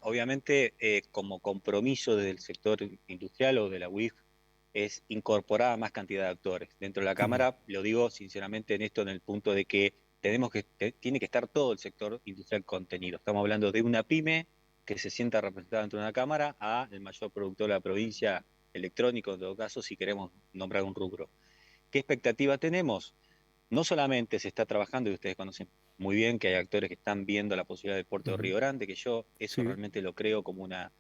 obviamente, como compromiso del sector industrial o de la UIF, es incorporar a más cantidad de actores. Dentro de la Ujú, Cámara, lo digo sinceramente en esto, en el punto de que tiene que estar todo el sector industrial contenido. Estamos hablando de una pyme que se sienta representada dentro de una Cámara a el mayor productor de la provincia, electrónico, en todo caso, si queremos nombrar un rubro. ¿Qué expectativa tenemos? No solamente se está trabajando, y ustedes conocen muy bien que hay actores que están viendo la posibilidad del puerto de ujú. Río Grande, que yo eso Sí. realmente lo creo como una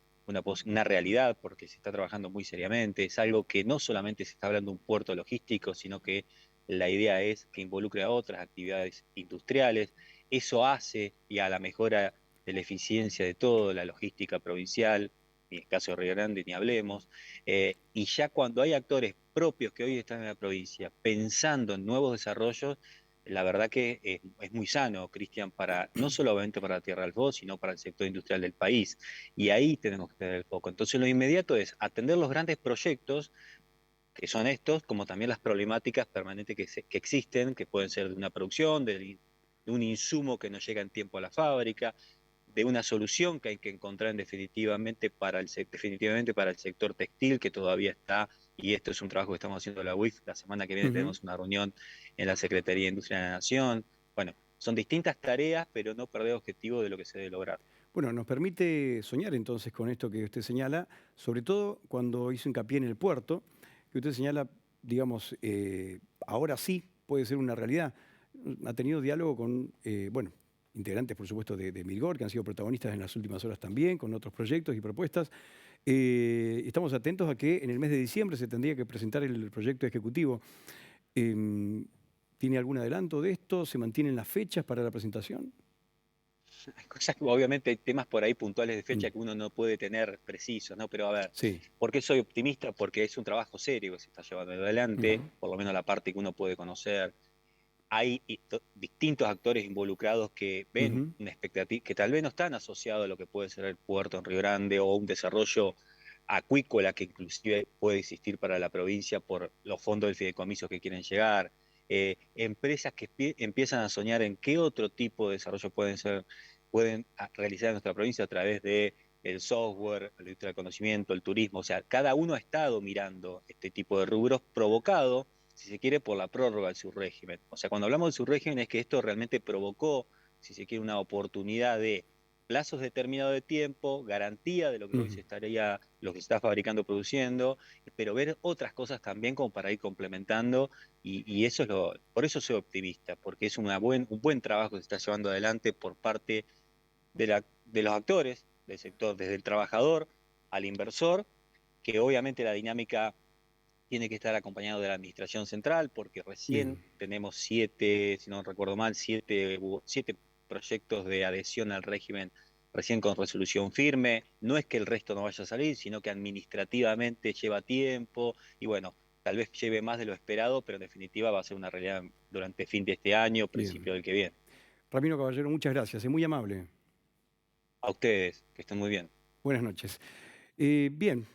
realidad, porque se está trabajando muy seriamente. Es algo que no solamente se está hablando de un puerto logístico, sino que la idea es que involucre a otras actividades industriales. Eso hace y a la mejora de la eficiencia de todo, la logística provincial, y en el caso de Río Grande ni hablemos. Y ya cuando hay actores propios que hoy están en la provincia pensando en nuevos desarrollos, la verdad que es muy sano, Cristian, no solamente para la Tierra del Fuego, sino para el sector industrial del país. Y ahí tenemos que tener el foco. Entonces lo inmediato es atender los grandes proyectos, que son estos, como también las problemáticas permanentes que existen, que pueden ser de una producción, de un insumo que no llega en tiempo a la fábrica, de una solución que hay que encontrar definitivamente para el sector textil, que todavía está, y esto es un trabajo que estamos haciendo en la UIF. La semana que viene Ujú. tenemos una reunión en la Secretaría de Industria de la Nación. Bueno, son distintas tareas, pero no perder objetivo de lo que se debe lograr. Bueno, nos permite soñar entonces con esto que usted señala, sobre todo cuando hizo hincapié en el puerto, que usted señala, digamos, ahora sí puede ser una realidad. Ha tenido diálogo con, bueno, integrantes, por supuesto, de Milgor, que han sido protagonistas en las últimas horas también, con otros proyectos y propuestas. Estamos atentos a que en el mes de diciembre se tendría que presentar el proyecto ejecutivo. ¿Tiene algún adelanto de esto? ¿Se mantienen las fechas para la presentación? Hay cosas que obviamente hay temas por ahí puntuales de fecha que uno no puede tener precisos, ¿no? Pero a ver, Sí. ¿por qué soy optimista? Porque es un trabajo serio que se está llevando adelante, por lo menos la parte que uno puede conocer. Hay distintos actores involucrados que ven una expectativa, que tal vez no están asociados a lo que puede ser el puerto en Río Grande o un desarrollo acuícola que inclusive puede existir para la provincia por los fondos del fideicomiso que quieren llegar. Empresas que empiezan a soñar en qué otro tipo de desarrollo pueden realizar en nuestra provincia a través de el software, la industria del conocimiento, el turismo. O sea, cada uno ha estado mirando este tipo de rubros provocado, si se quiere, por la prórroga del subrégimen. O sea, cuando hablamos del subrégimen es que esto realmente provocó, si se quiere, una oportunidad de plazos determinados de tiempo, garantía de lo que hoy se estaría, lo que se está fabricando, produciendo, pero ver otras cosas también como para ir complementando, y eso es por eso soy optimista, porque es un buen trabajo que se está llevando adelante por parte de los actores del sector, desde el trabajador al inversor, que obviamente la dinámica tiene que estar acompañado de la administración central, porque recién tenemos 7, si no recuerdo mal, 7 proyectos de adhesión al régimen recién con resolución firme. No es que el resto no vaya a salir, sino que administrativamente lleva tiempo y bueno, tal vez lleve más de lo esperado, pero en definitiva va a ser una realidad durante fin de este año, principio del que viene. Ramiro Caballero, muchas gracias, es muy amable. A ustedes, que estén muy bien. Buenas noches. Bien,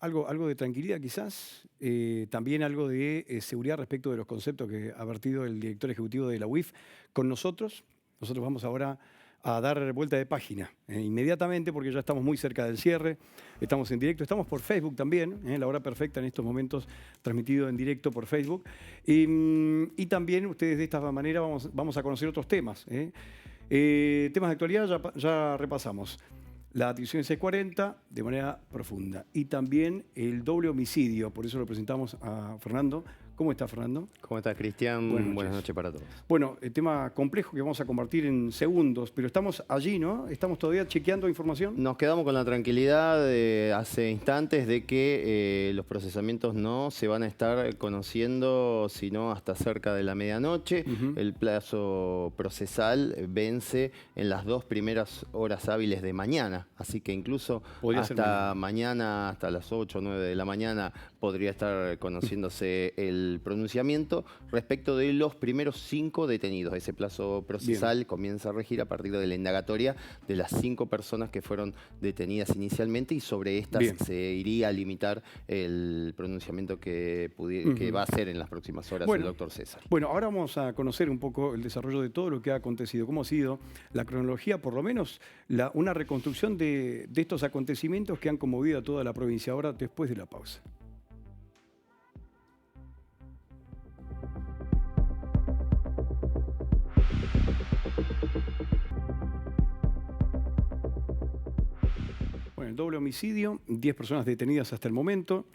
algo de tranquilidad quizás, también algo de seguridad respecto de los conceptos que ha vertido el director ejecutivo de la UIF con nosotros. Nosotros vamos ahora a dar vuelta de página inmediatamente porque ya estamos muy cerca del cierre, estamos en directo, estamos por Facebook también, La Hora Perfecta en estos momentos transmitido en directo por Facebook, y también ustedes de esta manera vamos a conocer otros temas. Temas de actualidad ya repasamos. La atribución 640 de manera profunda y también el doble homicidio, por eso lo presentamos a Fernando. ¿Cómo está, Fernando? ¿Cómo está, Cristian? Buenas noches para todos. Bueno, el tema complejo que vamos a compartir en segundos, pero estamos allí, ¿no? ¿Estamos todavía chequeando información? Nos quedamos con la tranquilidad de hace instantes de que los procesamientos no se van a estar conociendo sino hasta cerca de la medianoche. El plazo procesal vence en las 2 primeras horas hábiles de mañana, así que incluso hasta mañana, hasta las 8 o 9 de la mañana, podría estar conociéndose el pronunciamiento respecto de los primeros 5 detenidos. Ese plazo procesal comienza a regir a partir de la indagatoria de las 5 personas que fueron detenidas inicialmente y sobre estas se iría a limitar el pronunciamiento que va a hacer en las próximas horas el doctor César. Bueno, ahora vamos a conocer un poco el desarrollo de todo lo que ha acontecido, cómo ha sido la cronología, por lo menos una reconstrucción de estos acontecimientos que han conmovido a toda la provincia. Ahora, después de la pausa. Bueno, el doble homicidio, 10 personas detenidas hasta el momento.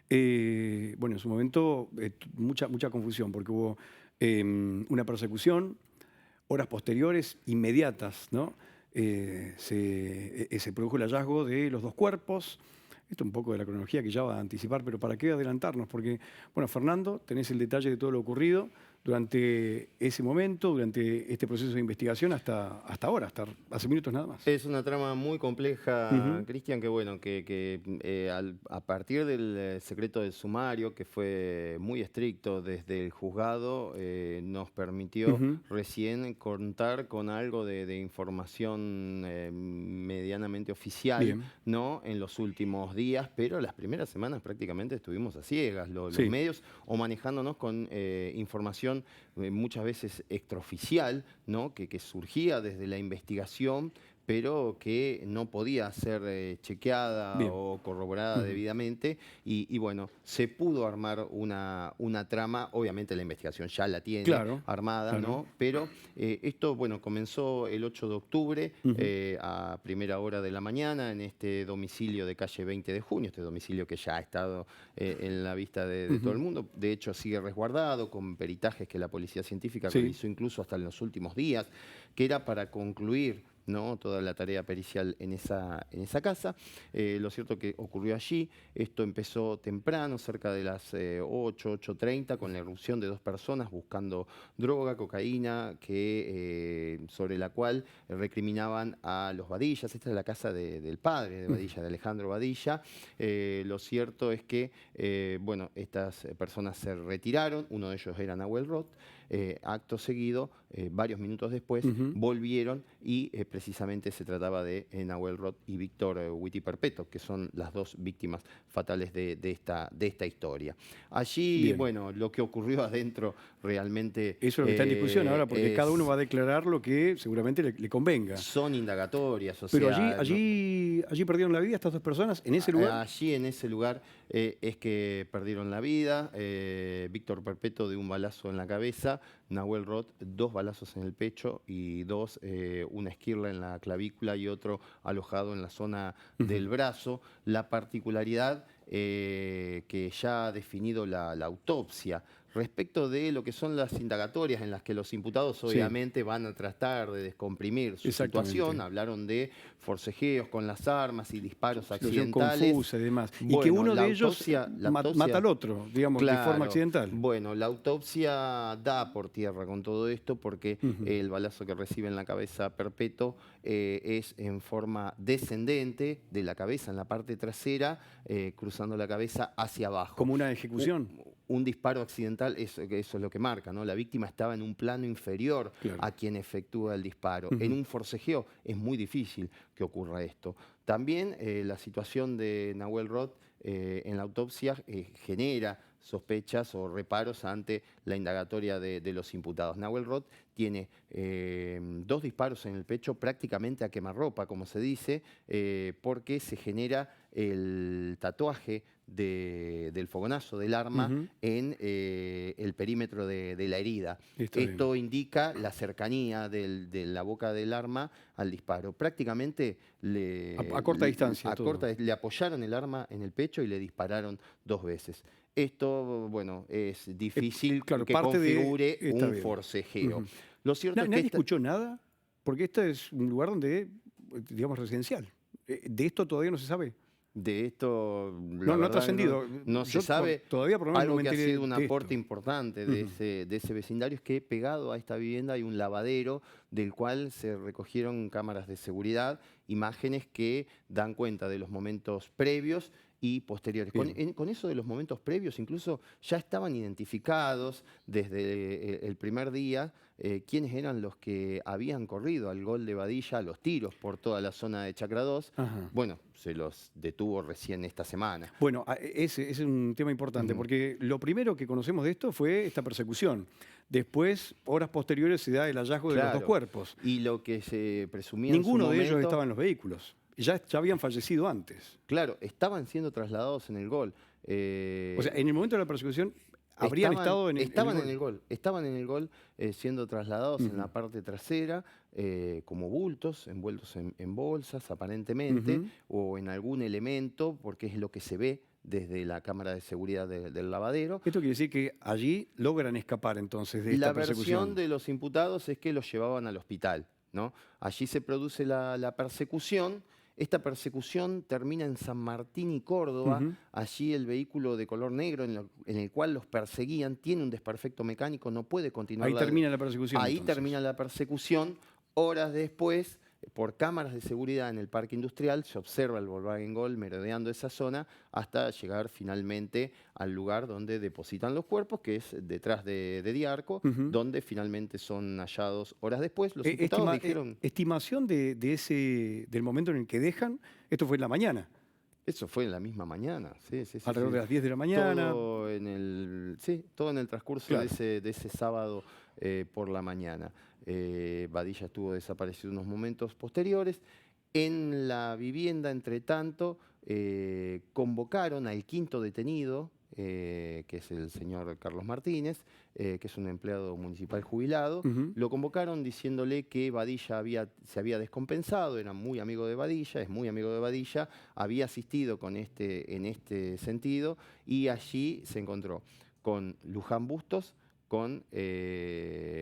Bueno, en su momento mucha confusión porque hubo una persecución, horas posteriores, inmediatas, ¿no? Se produjo el hallazgo de los 2 cuerpos. Esto es un poco de la cronología que ya va a anticipar, pero ¿para qué adelantarnos? Porque, bueno, Fernando, tenés el detalle de todo lo ocurrido durante ese momento, durante este proceso de investigación hasta ahora, hasta hace minutos nada más. Es una trama muy compleja, Cristian, que bueno, a partir del secreto del sumario, que fue muy estricto desde el juzgado, nos permitió recién contar con algo de información medianamente oficial, ¿no? En los últimos días, pero las primeras semanas prácticamente estuvimos a ciegas, los medios, o manejándonos con información muchas veces extraoficial, ¿no? que surgía desde la investigación, pero que no podía ser chequeada o corroborada debidamente. Y bueno, se pudo armar una trama. Obviamente la investigación ya la tiene armada, ¿no? Pero esto, bueno, comenzó el 8 de octubre a primera hora de la mañana en este domicilio de calle 20 de junio, este domicilio que ya ha estado en la vista de todo el mundo. De hecho, sigue resguardado con peritajes que la policía científica realizó incluso hasta en los últimos días, que era para concluir, ¿no?, toda la tarea pericial en esa casa. Lo cierto que ocurrió allí, esto empezó temprano, cerca de las 8:30, con la irrupción de 2 personas buscando droga, cocaína, sobre la cual recriminaban a los Badillas. Esta es la casa del padre de Badilla, de Alejandro Badilla. Lo cierto es que, bueno, estas personas se retiraron, uno de ellos era Nahuel Roth. Acto seguido, varios minutos después, volvieron y precisamente se trataba de Nahuel Roth y Víctor Huiti Perpeto, que son las 2 víctimas fatales de esta historia. Allí, bueno, lo que ocurrió adentro realmente... Eso es lo que está en discusión ahora, porque cada uno va a declarar lo que seguramente le convenga. Son indagatorias, o Pero sea... allí perdieron la vida estas 2 personas, en ese lugar. Allí, en ese lugar, es que perdieron la vida. Víctor Perpeto de un balazo en la cabeza, Nahuel Roth 2 balazos en el pecho y 2, una esquirla en la clavícula y otro alojado en la zona del brazo. La particularidad que ya ha definido la autopsia respecto de lo que son las indagatorias en las que los imputados obviamente van a tratar de descomprimir su situación. Hablaron de forcejeos con las armas y disparos accidentales. Confusa y demás. Bueno, y que uno de ellos mata al otro, digamos, de forma accidental. Bueno, la autopsia da por tierra con todo esto porque el balazo que recibe en la cabeza Perpeto es en forma descendente de la cabeza, en la parte trasera, cruzando la cabeza hacia abajo. ¿Como una ejecución? Un disparo accidental, eso es lo que marca, ¿no? La víctima estaba en un plano inferior a quien efectúa el disparo. En un forcejeo es muy difícil que ocurra esto. También la situación de Nahuel Roth en la autopsia genera sospechas o reparos ante la indagatoria de los imputados. Nahuel Roth tiene 2 disparos en el pecho prácticamente a quemarropa, como se dice, porque se genera el tatuaje del fogonazo del arma en el perímetro de la herida. Esto indica la cercanía de la boca del arma al disparo. Prácticamente a corta distancia. Le apoyaron el arma en el pecho y le dispararon 2 veces. Esto, bueno, es difícil que configure un forcejeo. Lo cierto es que ¿Nadie escuchó nada? Porque este es un lugar donde, digamos, residencial. ¿De esto todavía no se sabe? De esto no ha trascendido. No se sabe. Todavía por lo menos algo no que ha sido un aporte importante de ese vecindario es que pegado a esta vivienda hay un lavadero del cual se recogieron cámaras de seguridad, imágenes que dan cuenta de los momentos previos y posteriores. Con eso de los momentos previos incluso ya estaban identificados desde el primer día quiénes eran los que habían corrido al gol de Badilla, a los tiros por toda la zona de Chacra 2. Bueno, se los detuvo recién esta semana. Bueno, ese es un tema importante, porque lo primero que conocemos de esto fue esta persecución. Después, horas posteriores, se da el hallazgo de los 2 cuerpos. Y lo que se presumía Ninguno de ellos estaba en los vehículos. Ya habían fallecido antes. Claro, estaban siendo trasladados en el gol. O sea, en el momento de la persecución estaban en el gol siendo trasladados en la parte trasera como bultos, envueltos en bolsas aparentemente, o en algún elemento, porque es lo que se ve desde la cámara de seguridad del lavadero. Esto quiere decir que allí logran escapar entonces de esta persecución. La versión de los imputados es que los llevaban al hospital, ¿no? Allí se produce la persecución. Esta persecución termina en San Martín y Córdoba. Allí el vehículo de color negro en el cual los perseguían tiene un desperfecto mecánico, no puede continuar. Ahí termina la persecución. Ahí termina la persecución. Horas después, por cámaras de seguridad en el parque industrial, se observa el Volkswagen Gol merodeando esa zona hasta llegar finalmente al lugar donde depositan los cuerpos, que es detrás de Diarco, donde finalmente son hallados horas después. Los imputados dijeron... Estimación del momento en el que dejan, esto fue en la mañana. Eso fue en la misma mañana, sí. Alrededor de las 10 de la mañana. Todo en el transcurso de ese sábado por la mañana. Badilla estuvo desaparecido unos momentos posteriores. En la vivienda, entre tanto, convocaron al quinto detenido, que es el señor Carlos Martínez, que es un empleado municipal jubilado. Lo convocaron diciéndole que Badilla se había descompensado, era muy amigo de Badilla, es muy amigo de Badilla, había asistido en este sentido, y allí se encontró con Luján Bustos, con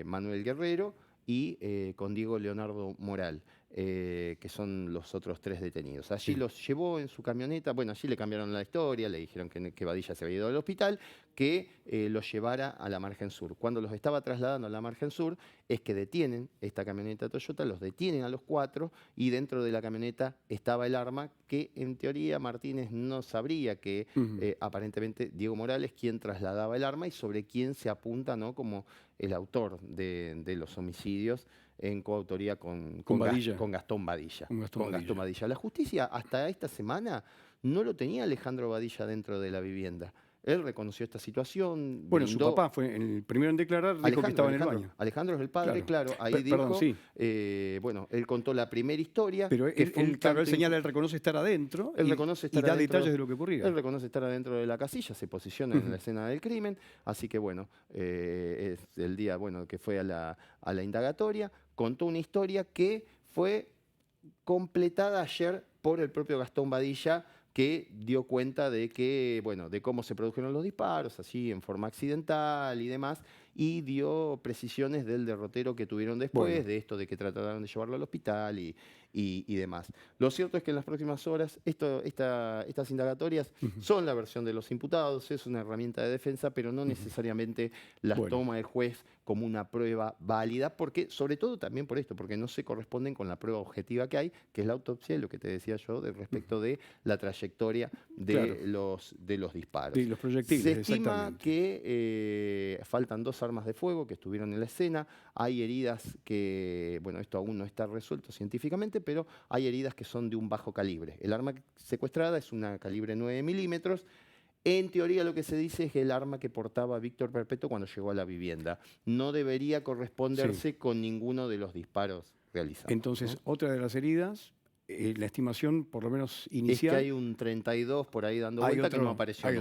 Manuel Guerrero y con Diego Leonardo Moral. Que son los otros 3 detenidos. Allí los llevó en su camioneta, bueno, allí le cambiaron la historia, le dijeron que Badilla se había ido al hospital, que los llevara a la margen sur. Cuando los estaba trasladando a la margen sur, es que detienen esta camioneta Toyota, los detienen a los 4, y dentro de la camioneta estaba el arma que en teoría Martínez no sabría que aparentemente Diego Morales quien trasladaba el arma y sobre quién se apunta, ¿no?, como el autor de los homicidios en coautoría con Gastón Badilla. La justicia hasta esta semana no lo tenía Alejandro Badilla dentro de la vivienda. Él reconoció esta situación. Bueno, su papá fue el primero en declarar, dijo que estaba en el baño. Alejandro es el padre, claro. Ahí dijo, perdón, sí. Bueno, él contó la primera historia. Pero él señala, él reconoce estar adentro y da detalles de lo que ocurría. Él reconoce estar adentro de la casilla, se posiciona en la escena del crimen. Así que bueno, es el día que fue a la indagatoria. Contó una historia que fue completada ayer por el propio Gastón Badilla, que dio cuenta de de cómo se produjeron los disparos, así en forma accidental y demás, y dio precisiones del derrotero que tuvieron después, de esto de que trataron de llevarlo al hospital y demás. Lo cierto es que en las próximas horas estas indagatorias son la versión de los imputados, es una herramienta de defensa, pero no necesariamente las toma el juez como una prueba válida, porque sobre todo también por esto, porque no se corresponden con la prueba objetiva que hay, que es la autopsia y lo que te decía yo respecto de la trayectoria de los disparos. De los proyectiles, se estima que faltan 2 armas de fuego que estuvieron en la escena, hay heridas que, esto aún no está resuelto científicamente, pero hay heridas que son de un bajo calibre. El arma secuestrada es una calibre 9 milímetros. En teoría lo que se dice es el arma que portaba Víctor Perpetuo cuando llegó a la vivienda. No debería corresponderse con ninguno de los disparos realizados. Entonces, otra de las heridas, la estimación, por lo menos inicial, es que hay un 32 por ahí dando vuelta que no apareció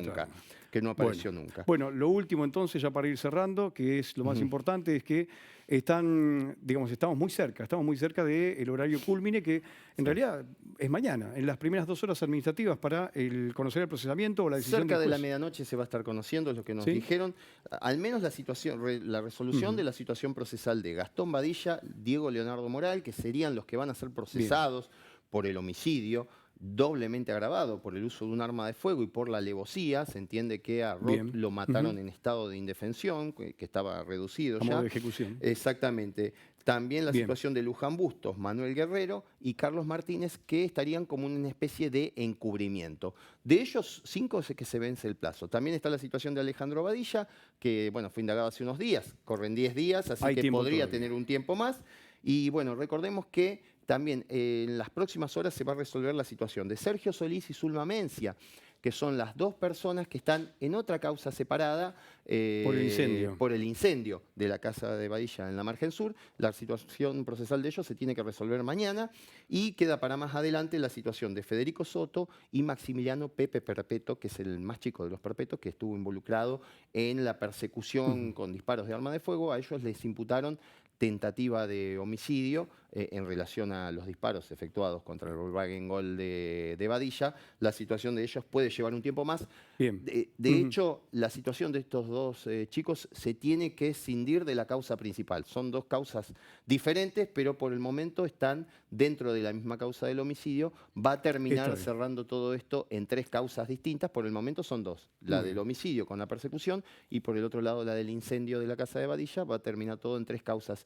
nunca. Bueno, lo último entonces, ya para ir cerrando, que es lo más importante, es que estamos muy cerca del horario cúlmine, que en realidad es mañana, en las primeras 2 horas administrativas para conocer el procesamiento o la decisión cerca del de la juez. medianoche se va a estar conociendo, es lo que nos dijeron, al menos la resolución de la situación procesal de Gastón Badilla, Diego Leonardo Moral, que serían los que van a ser procesados por el homicidio, doblemente agravado por el uso de un arma de fuego y por la alevosía. Se entiende que a Roth lo mataron en estado de indefensión, que estaba reducido como ya. de ejecución. Exactamente. También la situación de Luján Bustos, Manuel Guerrero y Carlos Martínez, que estarían como una especie de encubrimiento. De ellos 5 es que se vence el plazo. También está la situación de Alejandro Badilla, que fue indagado hace unos días. Corren 10 días, así que podría tener un tiempo más. Y recordemos que también en las próximas horas se va a resolver la situación de Sergio Solís y Zulma Mencia, que son las 2 personas que están en otra causa separada por el incendio de la casa de Badilla en la margen sur. La situación procesal de ellos se tiene que resolver mañana y queda para más adelante la situación de Federico Soto y Maximiliano Pepe Perpetuo, que es el más chico de los Perpetuos, que estuvo involucrado en la persecución con disparos de arma de fuego. A ellos les imputaron tentativa de homicidio en relación a los disparos efectuados contra el Volkswagen Gol de Badilla. La situación de ellos puede llevar un tiempo más. De hecho, la situación de estos 2 chicos se tiene que escindir de la causa principal. Son 2 causas diferentes, pero por el momento están dentro de la misma causa del homicidio. Va a terminar cerrando todo esto en 3 causas distintas. Por el momento son 2. La del homicidio con la persecución y por el otro lado la del incendio de la casa de Badilla. Va a terminar todo en 3 causas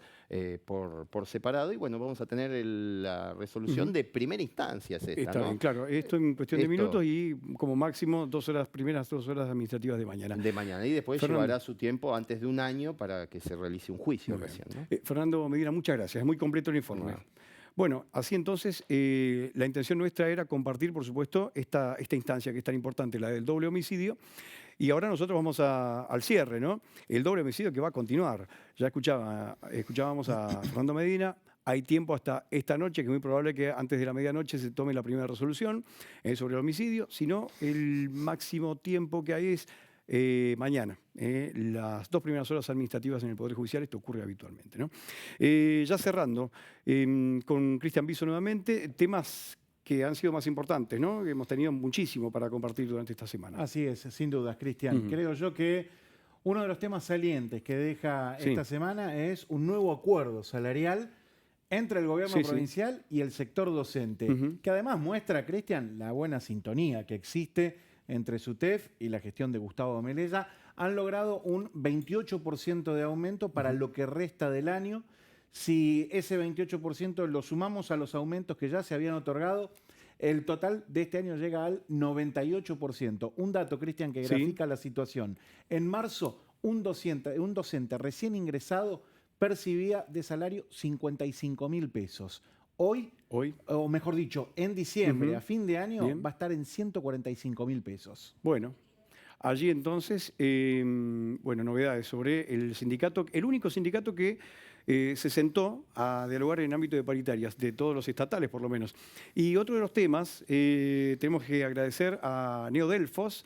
por separado y vamos a tener la resolución de primera instancia. Está bien, claro, esto en cuestión de minutos y como máximo primeras 2 horas administrativas de mañana. Y después llevará su tiempo antes de un año para que se realice un juicio recién, ¿no? Fernando Medina, muchas gracias, es muy completo el informe. Bueno, así entonces, la intención nuestra era compartir, por supuesto, esta instancia que es tan importante, la del doble homicidio. Y ahora nosotros vamos al cierre, ¿no? El doble homicidio que va a continuar. Ya escuchábamos a Fernando Medina. Hay tiempo hasta esta noche, que es muy probable que antes de la medianoche se tome la primera resolución sobre el homicidio. Si no, el máximo tiempo que hay es mañana. Las 2 primeras horas administrativas en el Poder Judicial, esto ocurre habitualmente, ¿no? Ya cerrando, con Cristian Biso nuevamente, temas que han sido más importantes, ¿no? Hemos tenido muchísimo para compartir durante esta semana. Así es, sin dudas, Cristian. Creo yo que uno de los temas salientes que deja esta semana es un nuevo acuerdo salarial entre el gobierno provincial y el sector docente, que además muestra, Cristian, la buena sintonía que existe entre SUTEF y la gestión de Gustavo Melella. Han logrado un 28% de aumento para lo que resta del año. Si ese 28% lo sumamos a los aumentos que ya se habían otorgado, el total de este año llega al 98%. Un dato, Cristian, que grafica la situación. En marzo, un docente recién ingresado percibía de salario 55.000 pesos. Hoy, o mejor dicho, en diciembre, a fin de año, va a estar en 145.000 pesos. Bueno, allí entonces, novedades sobre el sindicato, el único sindicato que se sentó a dialogar en ámbito de paritarias, de todos los estatales por lo menos. Y otro de los temas, tenemos que agradecer a Neodelfos,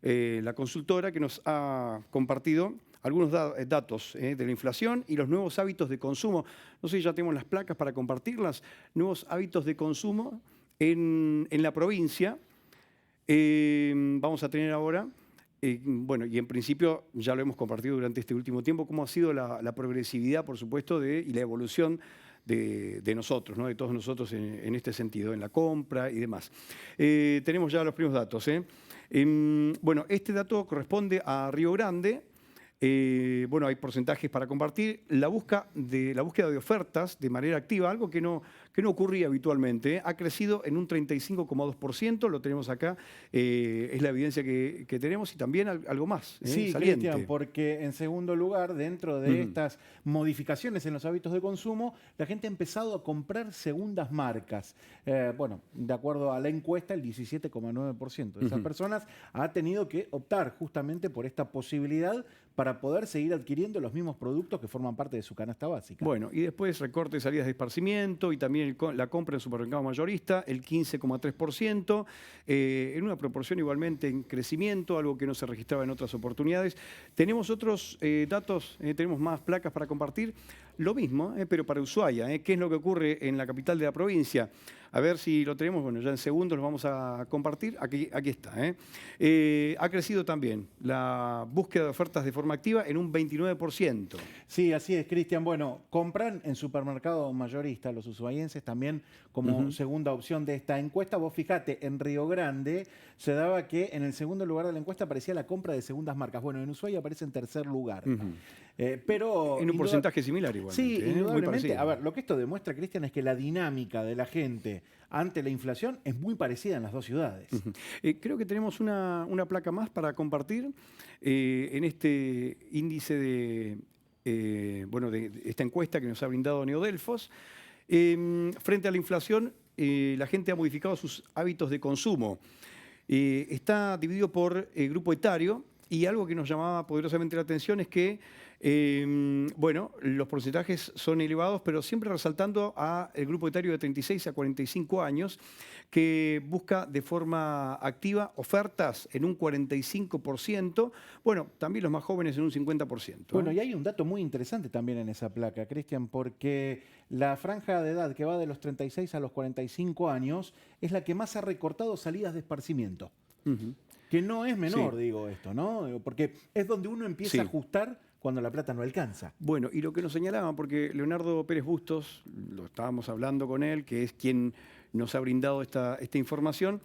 la consultora que nos ha compartido algunos datos de la inflación y los nuevos hábitos de consumo. No sé si ya tenemos las placas para compartirlas. Nuevos hábitos de consumo en la provincia. Vamos a tener ahora, y en principio ya lo hemos compartido durante este último tiempo, cómo ha sido la progresividad, por supuesto, y la evolución de nosotros, ¿no? De todos nosotros en este sentido, en la compra y demás. Tenemos ya los primeros datos. Este dato corresponde a Río Grande. Hay porcentajes para compartir. La búsqueda de ofertas de manera activa, algo que no ocurría habitualmente, ha crecido en un 35,2%, lo tenemos acá, es la evidencia que tenemos, y también algo más. Sí, saliente. Cristian, porque en segundo lugar, dentro de estas modificaciones en los hábitos de consumo, la gente ha empezado a comprar segundas marcas. De acuerdo a la encuesta, el 17,9% de esas personas ha tenido que optar justamente por esta posibilidad para poder seguir adquiriendo los mismos productos que forman parte de su canasta básica. Bueno, y después recortes, salidas de esparcimiento y también la compra en supermercado mayorista, el 15,3%, en una proporción igualmente en crecimiento, algo que no se registraba en otras oportunidades. Tenemos otros datos, tenemos más placas para compartir, lo mismo, pero para Ushuaia. ¿Qué es lo que ocurre en la capital de la provincia? A ver si lo tenemos, ya en segundos lo vamos a compartir. Aquí está. Ha crecido también la búsqueda de ofertas de forma activa en un 29%. Sí, así es, Cristian. Bueno, compran en supermercado mayorista los ushuaienses también como segunda opción de esta encuesta. Vos fijate, en Río Grande se daba que en el segundo lugar de la encuesta aparecía la compra de segundas marcas. Bueno, en Ushuaia aparece en tercer lugar. Pero en un porcentaje similar igualmente. Sí, indudablemente. A ver, lo que esto demuestra, Cristian, es que la dinámica de la gente ante la inflación es muy parecida en las dos ciudades. Creo que tenemos una placa más para compartir en este índice de esta encuesta que nos ha brindado Neodelfos. Frente a la inflación, la gente ha modificado sus hábitos de consumo. Está dividido por grupo etario, y algo que nos llamaba poderosamente la atención es que los porcentajes son elevados, pero siempre resaltando al grupo etario de 36 a 45 años, que busca de forma activa ofertas en un 45%, también los más jóvenes en un 50%. Bueno, y hay un dato muy interesante también en esa placa, Cristian, porque la franja de edad que va de los 36 a los 45 años es la que más ha recortado salidas de esparcimiento. Que no es menor, digo esto, ¿no? Porque es donde uno empieza a ajustar cuando la plata no alcanza. Bueno, y lo que nos señalaban, porque Leonardo Pérez Bustos, lo estábamos hablando con él, que es quien nos ha brindado esta información,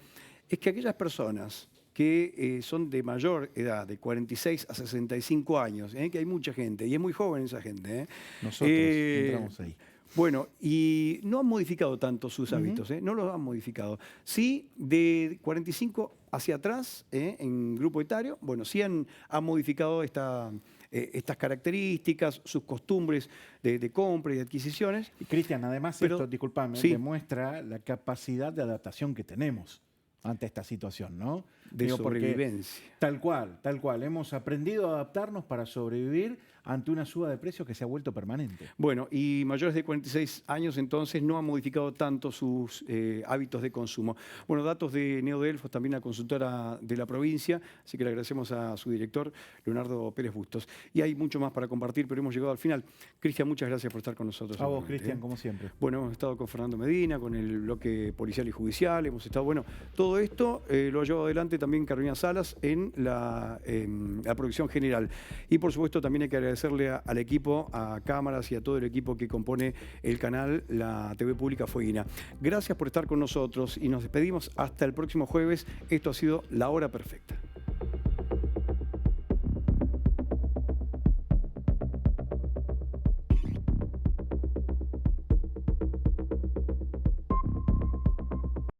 es que aquellas personas que son de mayor edad, de 46 a 65 años, que hay mucha gente, y es muy joven esa gente. Nosotros entramos ahí. Bueno, y no han modificado tanto sus hábitos, no los han modificado. Sí, de 45 hacia atrás, en grupo etario, bueno, sí han modificado estas características, sus costumbres de compra y de adquisiciones. Y Cristian, además esto, disculpame, sí, demuestra la capacidad de adaptación que tenemos ante esta situación, ¿no? De sobrevivencia. Tal cual. Hemos aprendido a adaptarnos para sobrevivir ante una suba de precios que se ha vuelto permanente. Bueno, y mayores de 46 años entonces no han modificado tanto sus hábitos de consumo. Bueno, datos de Neodelfos, también la consultora de la provincia, así que le agradecemos a su director, Leonardo Pérez Bustos. Y hay mucho más para compartir, pero hemos llegado al final. Cristian, muchas gracias por estar con nosotros. A vos, Cristian, como siempre. Bueno, hemos estado con Fernando Medina, con el bloque policial y judicial, hemos estado, bueno, todo esto lo ha llevado adelante también Carolina Salas en la producción general. Y por supuesto también hay que agradecerle al equipo, a cámaras y a todo el equipo que compone el canal, la TV Pública Fueguina. Gracias por estar con nosotros y nos despedimos hasta el próximo jueves. Esto ha sido La Hora Perfecta.